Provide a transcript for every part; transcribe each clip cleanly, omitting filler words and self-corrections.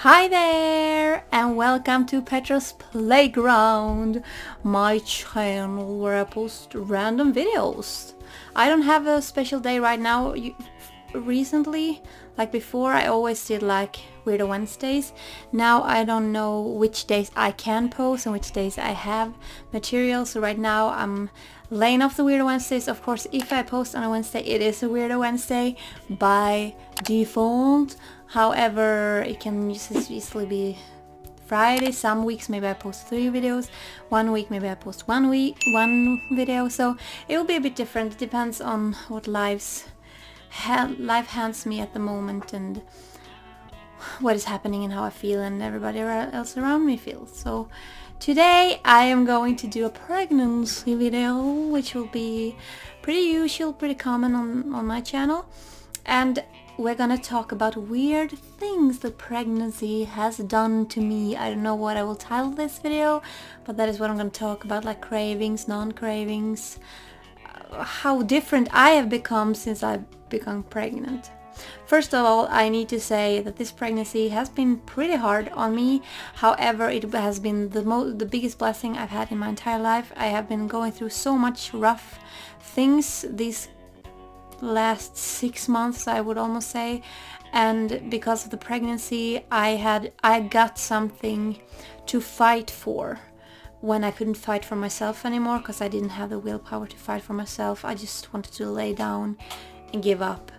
Hi there and welcome to Petra's Playground, my channel where I post random videos. I don't have a special day right now. Recently, like before, I always did like Weirdo Wednesdays. Now I don't know which days I can post and which days I have material. So right now I'm laying off the Weirdo Wednesdays. Of course, if I post on a Wednesday, it is a Weirdo Wednesday by default. However, it can just as easily be Friday. Some weeks maybe I post 3 videos. One week maybe I post one video. So it will be a bit different. It depends on what life hands me at the moment and what is happening and how I feel and everybody else around me feels. So today I am going to do a pregnancy video, which will be pretty usual, pretty common on my channel. And we're gonna talk about weird things that pregnancy has done to me. I don't know what I will title this video, but that is what I'm gonna talk about, like cravings, non-cravings, how different I have become since I've become pregnant. First of all, I need to say that this pregnancy has been pretty hard on me. However, it has been the biggest blessing I've had in my entire life. I have been going through so much rough things these last 6 months, I would almost say, and because of the pregnancy I got something to fight for when I couldn't fight for myself anymore, because I didn't have the willpower to fight for myself. I just wanted to lay down and give up,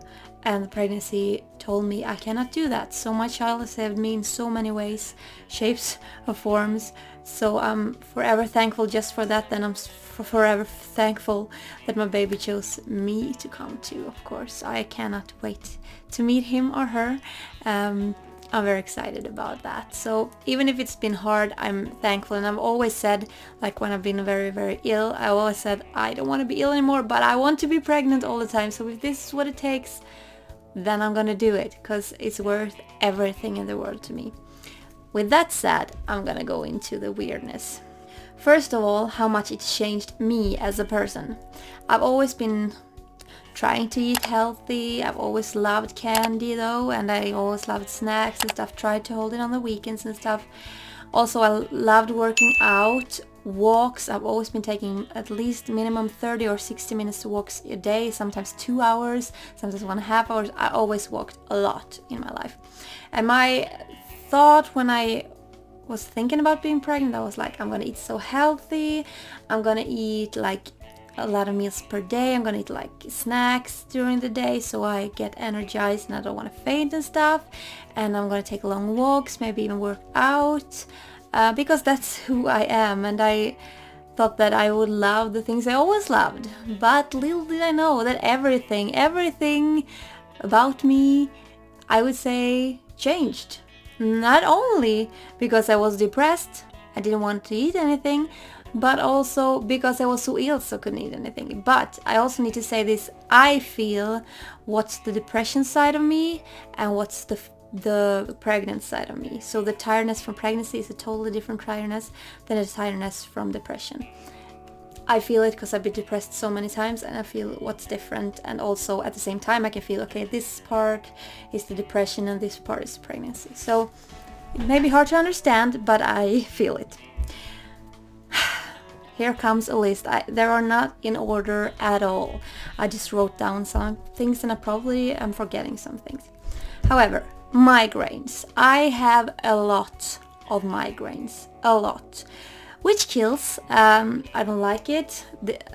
and the pregnancy told me I cannot do that. So my child has saved me in so many ways, shapes or forms. So I'm forever thankful just for that. Then I'm forever thankful that my baby chose me to come to. Of course, I cannot wait to meet him or her. I'm very excited about that. So even if it's been hard, I'm thankful. And I've always said, like when I've been very ill, I always said I don't want to be ill anymore, but I want to be pregnant all the time. So if this is what it takes, then I'm gonna do it, because it's worth everything in the world to me. With that said, I'm gonna go into the weirdness. First of all, how much it changed me as a person. I've always been trying to eat healthy. I've always loved candy though, and I always loved snacks and stuff. Tried to hold it on the weekends and stuff. Also, I loved working out, walks. I've always been taking at least minimum 30 or 60 minutes to walks a day, sometimes 2 hours, sometimes 1.5 hours. I always walked a lot in my life. And my thought when I was thinking about being pregnant, I was like, I'm gonna eat so healthy. I'm gonna eat like a lot of meals per day. I'm gonna eat like snacks during the day so I get energized and I don't want to faint and stuff. And I'm gonna take long walks, maybe even work out, because that's who I am. And I thought that I would love the things I always loved. But little did I know that everything about me, I would say, changed. Not only because I was depressed, I didn't want to eat anything, but also because I was so ill, so couldn't eat anything. But I also need to say this, I feel what's the depression side of me and what's the pregnant side of me. So the tiredness from pregnancy is a totally different tiredness than the tiredness from depression. I feel it because I've been depressed so many times, and I feel what's different. And also at the same time I can feel, okay, this part is the depression and this part is pregnancy. So it may be hard to understand, but I feel it. Here comes a list. They are not in order at all. I just wrote down some things and I probably am forgetting some things. However, migraines. I have a lot of migraines. A lot. Which kills. I don't like it.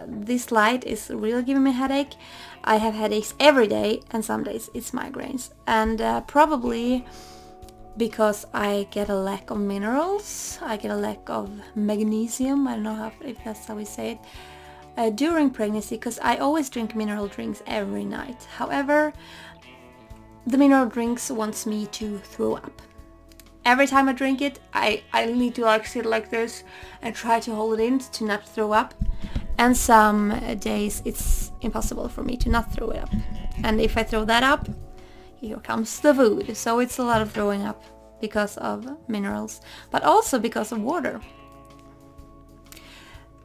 This light is really giving me a headache. I have headaches every day, and some days it's migraines. And probably because I get a lack of minerals, I get a lack of magnesium, I don't know if that's how we say it, during pregnancy, because I always drink mineral drinks every night. However, the mineral drinks wants me to throw up. Every time I drink it, I need to like sit like this and try to hold it in to not throw up. And some days it's impossible for me to not throw it up. And if I throw that up, here comes the food. So it's a lot of throwing up because of minerals, but also because of water.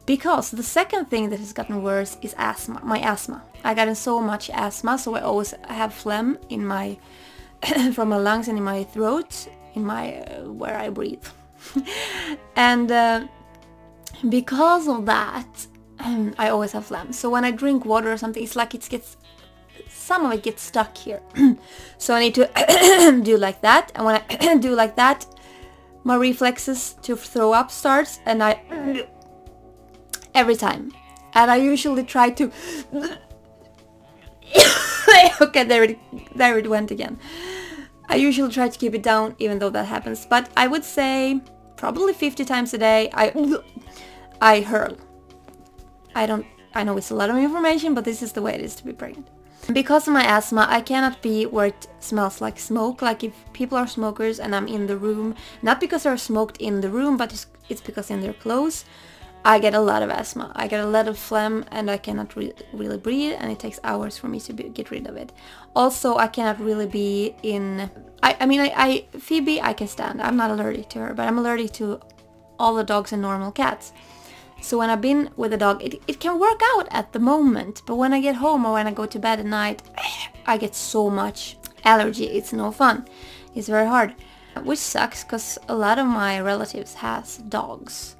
Because the second thing that has gotten worse is asthma, my asthma. I gotten so much asthma, so I always have phlegm in my from my lungs and in my throat. in my where I breathe. And because of that, I always have phlegm. So when I drink water or something, it's like some of it gets stuck here. So I need to do like that, and when I do like that, my reflexes to throw up starts, and I every time. And I usually try to okay, there it went again. I usually try to keep it down even though that happens, but I would say probably 50 times a day I hurl. I know it's a lot of information, but this is the way it is to be pregnant. Because of my asthma, I cannot be where it smells like smoke. Like if people are smokers and I'm in the room, not because they're smoked in the room, but it's because in their clothes, I get a lot of asthma. I get a lot of phlegm and I cannot really breathe, and it takes hours for me to get rid of it. Also, I cannot really be in... Phoebe I can stand. I'm not allergic to her, but I'm allergic to all the dogs and normal cats. So when I've been with a dog, it can work out at the moment, but when I get home or when I go to bed at night, I get so much allergy. It's no fun. It's very hard, which sucks because a lot of my relatives has dogs.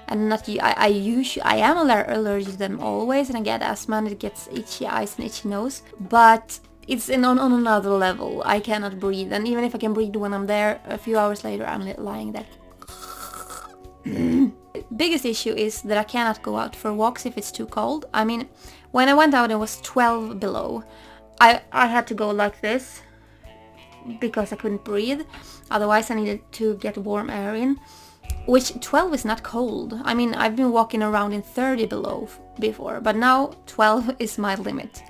And not I am allergic to them always, and I get asthma and it gets itchy eyes and itchy nose, but it's on another level. I cannot breathe, and even if I can breathe when I'm there, a few hours later I'm lying there. Biggest issue is that I cannot go out for walks if it's too cold. I mean, when I went out it was 12 below. I had to go like this because I couldn't breathe, otherwise I needed to get warm air in. Which 12 is not cold. I mean, I've been walking around in 30 below before, but now 12 is my limit.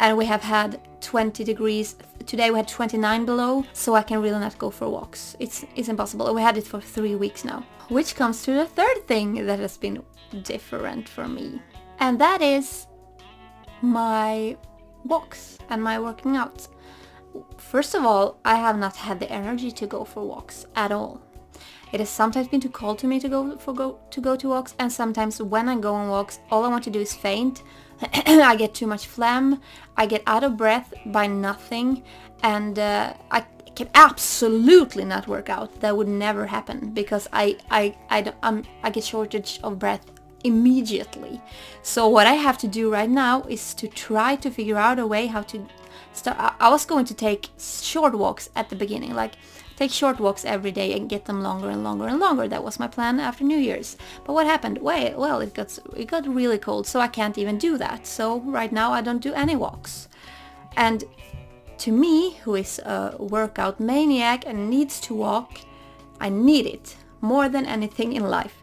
And we have had 20 degrees. Today we had 29 below, so I can really not go for walks. It's impossible. We had it for 3 weeks now. Which comes to the third thing that has been different for me. And that is my walks and my working out. First of all, I have not had the energy to go for walks at all. It has sometimes been too cold to me to go to walks, and sometimes when I go on walks, all I want to do is faint. I get too much phlegm, I get out of breath by nothing, and I can absolutely not work out. That would never happen because I get shortage of breath immediately. So what I have to do right now is to try to figure out a way how to start. I was going to take short walks at the beginning, like take short walks every day and get them longer and longer and longer. That was my plan after New Year's. But what happened? Well, it got really cold, so I can't even do that. So right now I don't do any walks. And to me, who is a workout maniac and needs to walk, I need it more than anything in life.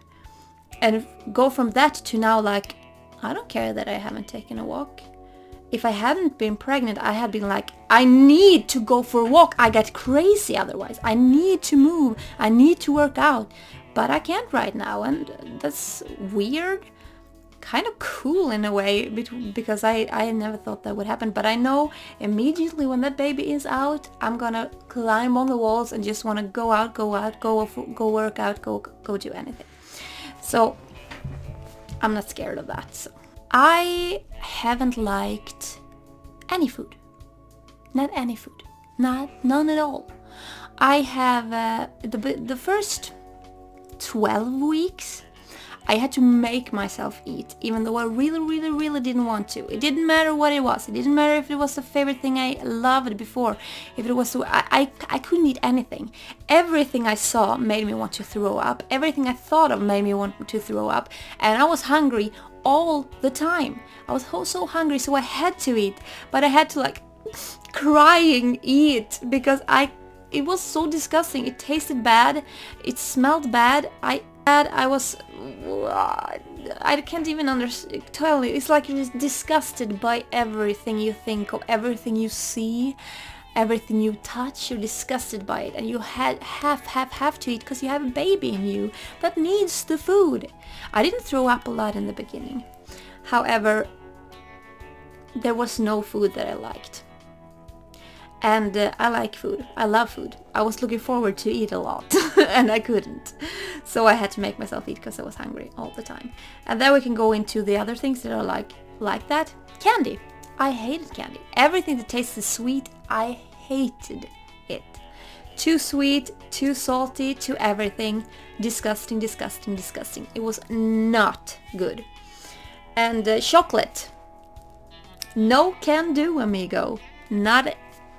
And go from that to now, like, I don't care that I haven't taken a walk. If I hadn't been pregnant, I had been like, I need to go for a walk. I get crazy otherwise. I need to move. I need to work out. But I can't right now, and that's weird. Kind of cool in a way, because I never thought that would happen. But I know immediately when that baby is out, I'm gonna climb on the walls and just want to go out, go work out, go do anything. So I'm not scared of that. So I haven't liked any food. Not any food. None at all. I have the first 12 weeks I had to make myself eat, even though I really didn't want to. It didn't matter what it was. It didn't matter if it was the favorite thing I loved before. If it was, I couldn't eat anything. Everything I saw made me want to throw up. Everything I thought of made me want to throw up. And I was hungry all the time. I was so hungry, so I had to eat. But I had to, like, crying eat because it was so disgusting. It tasted bad. It smelled bad. I can't even tell you. It's like you're just disgusted by everything you think of, everything you see, everything you touch. You're disgusted by it, and you have to eat because you have a baby in you that needs the food. I didn't throw up a lot in the beginning. However, there was no food that I liked. And I like food. I love food. I was looking forward to eat a lot and I couldn't. So I had to make myself eat because I was hungry all the time. And then we can go into the other things that are like that. Candy. I hated candy. Everything that tasted sweet, I hated it. Too sweet, too salty, too everything. Disgusting, disgusting, disgusting. It was not good. And chocolate. No can do, amigo. Not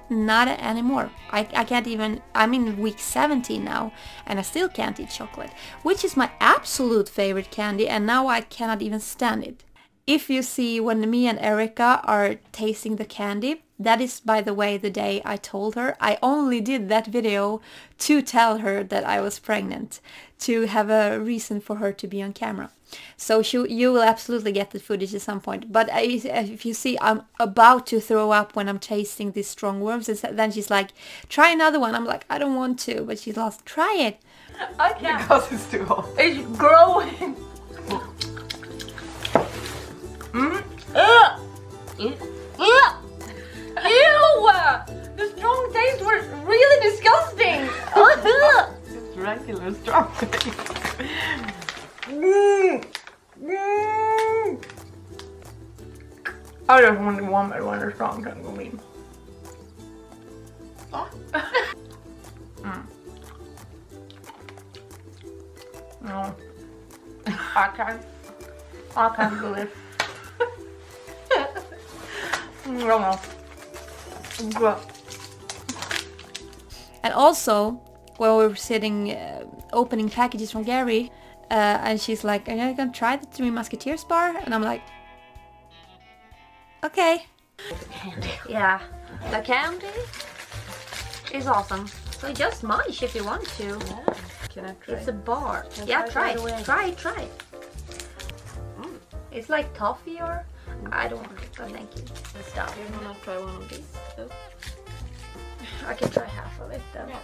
anymore. I can't even, I'm in week 17 now and I still can't eat chocolate, which is my absolute favorite candy, and now I cannot even stand it. If you see when me and Erica are tasting the candy, that is, by the way, the day I told her. I only did that video to tell her that I was pregnant, to have a reason for her to be on camera. So you will absolutely get the footage at some point. But if you see, I'm about to throw up when I'm tasting these strong worms. And then she's like, try another one. I'm like, I don't want to. But she's like, try it. I can't. Because it's too hot. It's growing. Ew! The strong taste was really disgusting. It's regular strong taste. I just only want it when they're strong can go in. No. I can't do this. No. And also, when we were sitting opening packages from Gary, and she's like, are you gonna try the Three Musketeers bar? And I'm like, okay. Yeah, the candy is awesome. So just munch if you want to. Yeah. Can I try? It's a bar. Can I Yeah, try try it it. Try it. It's like toffee or... I don't want it, but thank you. The stuff. Do you wanna try one of these? Oh. I can try half of it though. Yeah.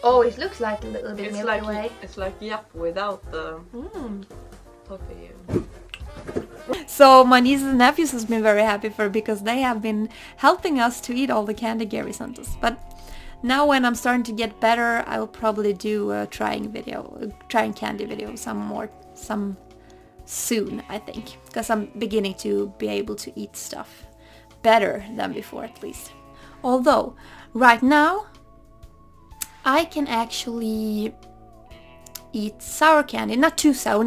Oh, it looks like a little bit It's Milky like Way. it's like yep without the toffee. So my nieces and nephews has been very happy for because they have been helping us to eat all the candy Gary sent us. But now when I'm starting to get better, I will probably do a trying candy video some soon, I think, because I'm beginning to be able to eat stuff better than before, at least. Although right now I can actually eat sour candy, not too sour,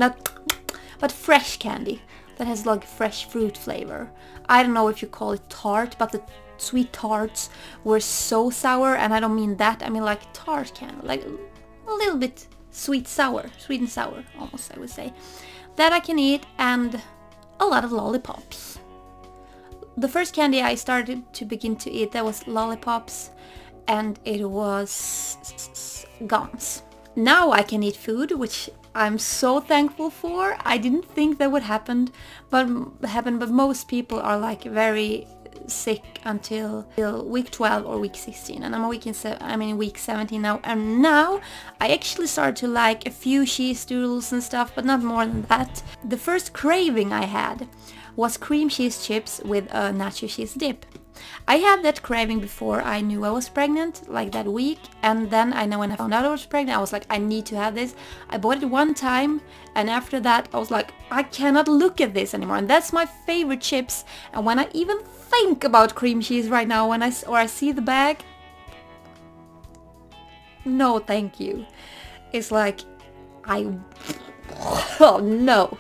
but fresh candy that has like fresh fruit flavor. I don't know if you call it tart, but the sweet tarts were so sour, and I don't mean that, I mean like tart candy, like a little bit sweet and sour almost, I would say. That I can eat, and a lot of lollipops. The first candy I started to begin to eat, that was lollipops, and it was gums. Now I can eat food, which I'm so thankful for. I didn't think that would happen, but most people are like very sick until week 12 or week 16, and I'm in week 17 now, and now I actually started to like a few cheese doodles and stuff, but not more than that. The first craving I had was cream cheese chips with a nacho cheese dip. I had that craving before I knew I was pregnant, like that week, and then I know when I found out I was pregnant, I was like, I need to have this. I bought it one time, and after that I was like, I cannot look at this anymore, and that's my favorite chips. And when I even think about cream cheese right now, when I see the bag, no thank you. It's like, oh no,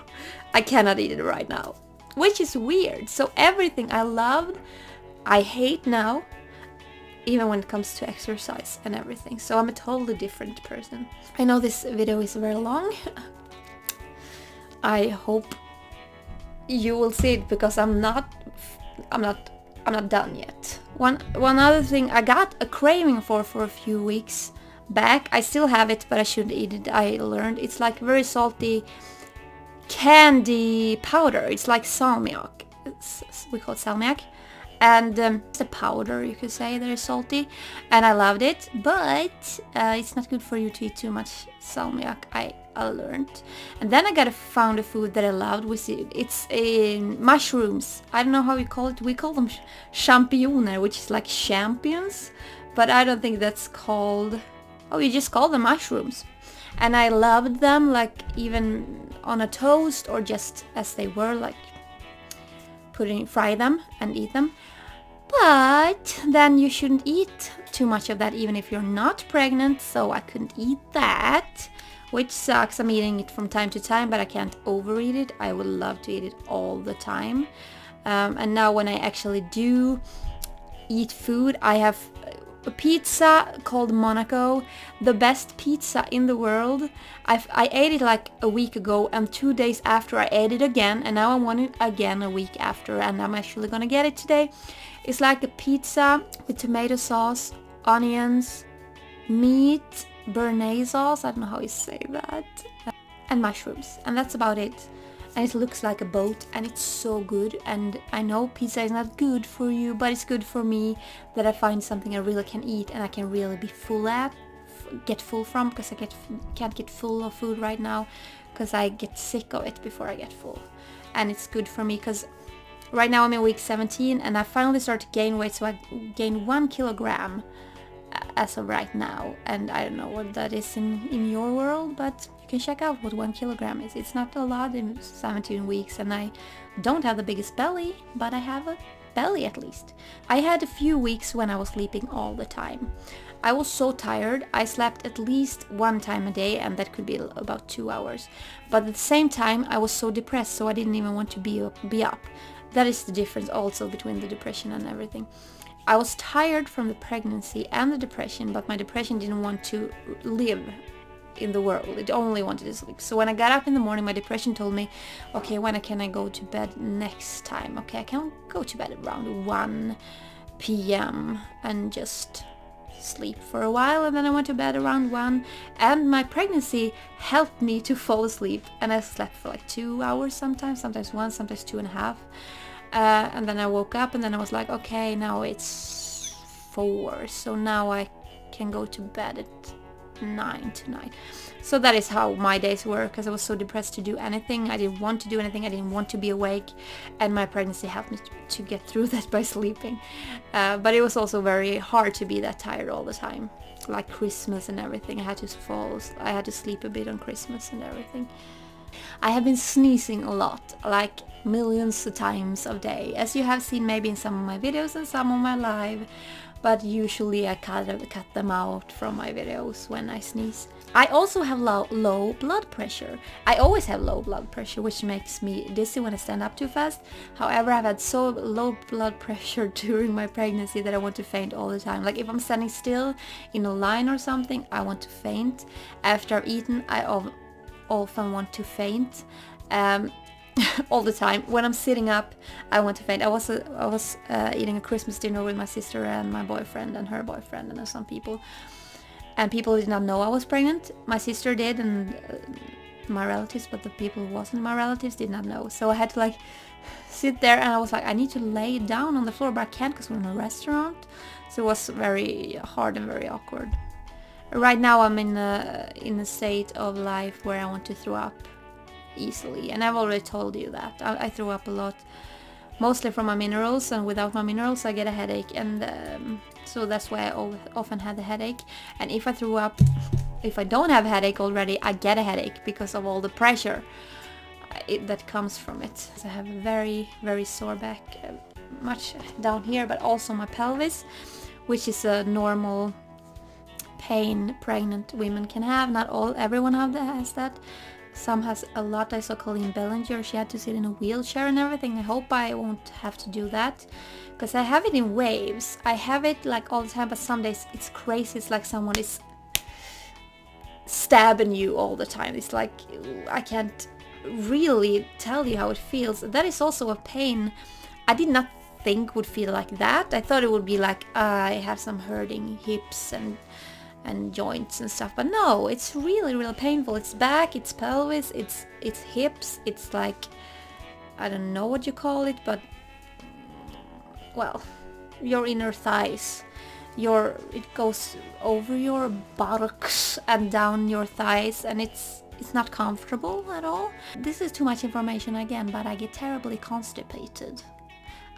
I cannot eat it right now, which is weird. So everything I loved, I hate now, even when it comes to exercise and everything. So I'm a totally different person. I know this video is very long. I hope you will see it, because I'm not done yet. One other thing I got a craving for a few weeks back. I still have it, but I shouldn't eat it. I learned it's like very salty candy powder. It's like salmiak. We call it salmiak. And it's a powder, you could say, that is salty, and I loved it, but it's not good for you to eat too much salmiak, I learned. And then I found a food that I loved, it's mushrooms. I don't know how you call it, we call them champignoner, which is like champions, but I don't think that's called, oh, you just call them mushrooms. And I loved them, like even on a toast or just as they were, like fry them and eat them. But then you shouldn't eat too much of that even if you're not pregnant, so I couldn't eat that, which sucks. I'm eating it from time to time, but I can't overeat it. I would love to eat it all the time. And now when I actually do eat food, I have a pizza called Monaco, the best pizza in the world. I ate it like a week ago, and 2 days after I ate it again, and now I want it again a week after, and I'm actually gonna get it today. It's like a pizza with tomato sauce, onions, meat, béarnaise sauce, I don't know how you say that, and mushrooms, and that's about it. And it looks like a boat, and it's so good. And I know pizza is not good for you, but it's good for me that I find something I really can eat and I can really be full at, get full from, because I can't get full of food right now because I get sick of it before I get full. And it's good for me because right now I'm in week 17 and I finally started to gain weight, so I gained 1 kilogram as of right now, and I don't know what that is in your world, but you can check out what 1 kilogram is. It's not a lot in 17 weeks, and I don't have the biggest belly, but I have a belly at least. I had a few weeks when I was sleeping all the time. I was so tired. I slept at least 1 time a day, and that could be about 2 hours. But at the same time, I was so depressed, so I didn't even want to be up. That is the difference also between the depression and everything. I was tired from the pregnancy and the depression, but my depression didn't want to live in the world. It only wanted to sleep. So when I got up in the morning, my depression told me, okay, when can I go to bed next time? Okay, I can go to bed around 1 p.m. and just sleep for a while, and then I went to bed around 1, and my pregnancy helped me to fall asleep, and I slept for like 2 hours sometimes 1, sometimes 2.5. And then I woke up, and then I was like, okay, now it's 4, so now I can go to bed at 9 tonight. So that is how my days were, because I was so depressed to do anything. I didn't want to do anything, I didn't want to be awake, and my pregnancy helped me to get through that by sleeping. But it was also very hard to be that tired all the time, like Christmas and everything. I had to sleep a bit on Christmas and everything. I have been sneezing a lot, like millions of times a day, as you have seen maybe in some of my videos and some of my live, but usually I cut them out from my videos when I sneeze. I also have low blood pressure. I always have low blood pressure, which makes me dizzy when I stand up too fast. However, I've had so low blood pressure during my pregnancy that I want to faint all the time. Like if I'm standing still in a line or something, I want to faint. After I've eaten, I often want to faint. All the time. When I'm sitting up, I want to faint. I was eating a Christmas dinner with my sister and my boyfriend and her boyfriend and some people. And people did not know I was pregnant. My sister did, and my relatives, but the people who wasn't my relatives did not know. So I had to like sit there, and I was like, I need to lay down on the floor, but I can't because we're in a restaurant. So it was very hard and very awkward. Right now I'm in a state of life where I want to throw up easily, and I've already told you that. I throw up a lot, mostly from my minerals, and without my minerals I get a headache, and so that's why I often had a headache. And if I throw up, if I don't have a headache already, I get a headache because of all the pressure that comes from it. So I have a very, very sore back, much down here, but also my pelvis, which is a normal pain pregnant women can have. Not everyone has that. Some has a lot. I saw Colleen Bellinger, she had to sit in a wheelchair and everything. I hope I won't have to do that, because I have it in waves. I have it like all the time, but some days it's crazy. It's like someone is stabbing you all the time. It's like, I can't really tell you how it feels. That is also a pain I did not think would feel like that. I thought it would be like I have some hurting hips and joints and stuff, but no, it's really, really painful. It's back, it's pelvis, it's hips, it's like, I don't know what you call it, but well, your inner thighs. It goes over your buttocks and down your thighs, and it's not comfortable at all. This is too much information again, but I get terribly constipated.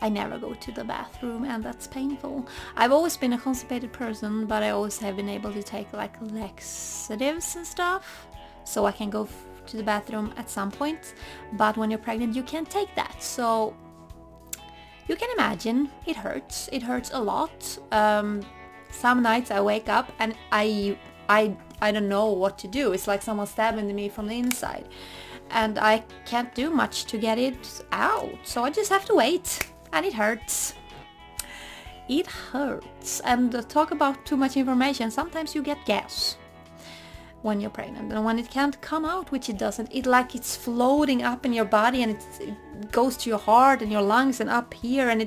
I never go to the bathroom, and that's painful. I've always been a constipated person, but I always have been able to take like laxatives and stuff, so I can go to the bathroom at some point. But when you're pregnant, you can't take that. So you can imagine it hurts. It hurts a lot. Some nights I wake up and I don't know what to do. It's like someone stabbing me from the inside. And I can't do much to get it out. So I just have to wait. And it hurts. It hurts. And talk about too much information. Sometimes you get gas when you're pregnant. And when it can't come out, which it doesn't, it's floating up in your body and it goes to your heart and your lungs and up here. And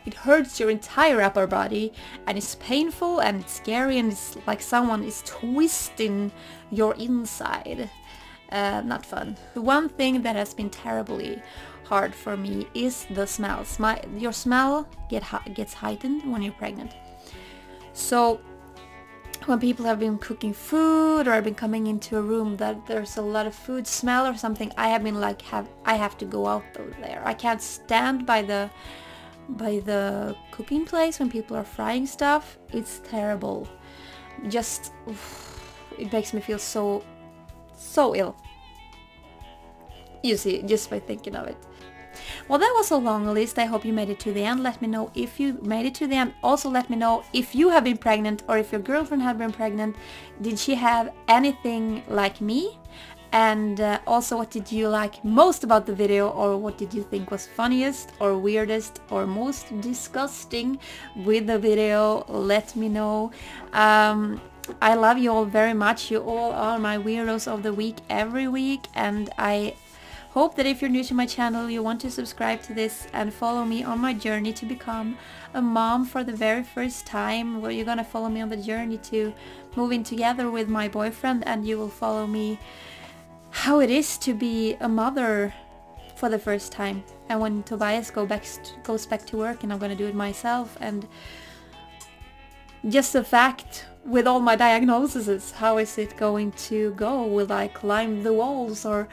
it hurts your entire upper body. And it's painful and it's scary. And it's like someone is twisting your inside. Not fun. The one thing that has been terribly hard for me is the smells. Your smell gets heightened when you're pregnant. So when people have been cooking food or I've been coming into a room that there's a lot of food smell or something, I have been like, I have to go out of there. I can't stand by the cooking place when people are frying stuff. It's terrible. Just it makes me feel so ill. You see, just by thinking of it. Well, that was a long list. I hope you made it to the end. Let me know if you made it to the end. Also, let me know if you have been pregnant or if your girlfriend had been pregnant. Did she have anything like me? And also, what did you like most about the video, or what did you think was funniest or weirdest or most disgusting with the video? Let me know. I love you all very much. You all are my weirdos of the week every week, and I hope that if you're new to my channel, you want to subscribe to this and follow me on my journey to become a mom for the very first time, where you're gonna follow me on the journey to moving together with my boyfriend, and you will follow me how it is to be a mother for the first time, and when Tobias goes back to work and I'm gonna do it myself, and just the fact with all my diagnoses, how is it going to go? Will I climb the walls or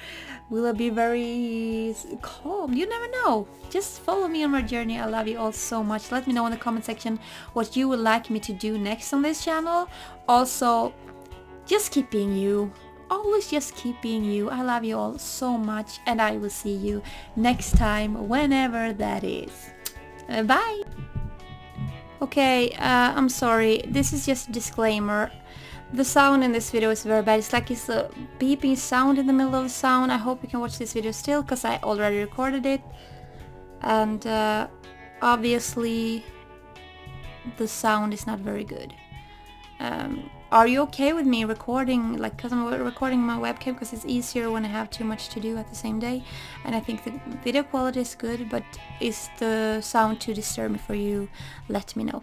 will I be very calm? You never know. Just follow me on my journey. I love you all so much. Let me know in the comment section what you would like me to do next on this channel. Also, just keep being you. Always just keep being you. I love you all so much, and I will see you next time, whenever that is. Bye! Okay, I'm sorry, this is just a disclaimer. The sound in this video is very bad. It's like it's a beeping sound in the middle of the sound. I hope you can watch this video still, because I already recorded it. And obviously the sound is not very good. Are you okay with me recording, like, because I'm recording my webcam because it's easier when I have too much to do at the same day, and I think the video quality is good, but is the sound too disturbing for you? Let me know.